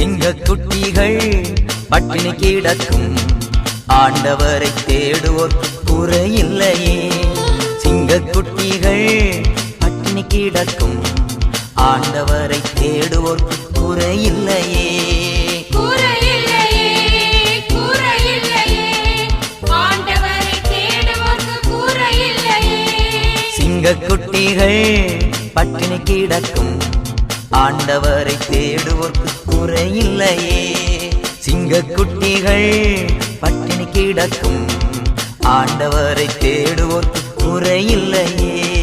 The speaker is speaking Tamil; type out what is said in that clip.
சிங்கக்குட்டிகள் பட்டினி கிடக்கும் ஆண்டவரை தேடுவோர்க்கு குறையில்லையே. சிங்கக்குட்டிகள் பட்டினி கிடக்கும் ஆண்டவரை தேடுவோர்க்கு குறையில்லையே. சிங்கக்குட்டிகள் பட்டினி கிடக்கும் ஆண்டவரை தேடுவோர்க்கு குறையில்லையே. சிங்கக்குட்டிகள் பட்டினி கிடக்கும் ஆண்டவரை தேடுவோர்க்கு குறையில்லையே.